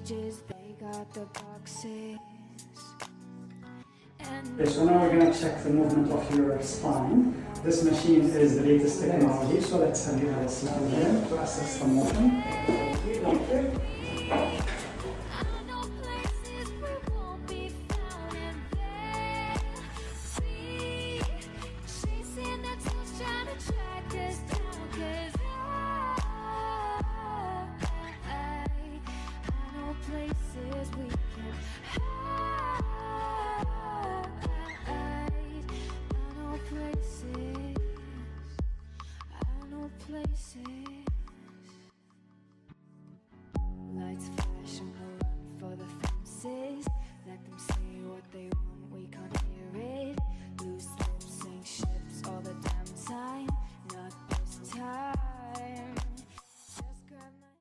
cages, they got the boxes. Okay, so now we're going to check the movement of your spine. This machine is the latest technology, so let's have you have a seat in here to assess the motion. Places we can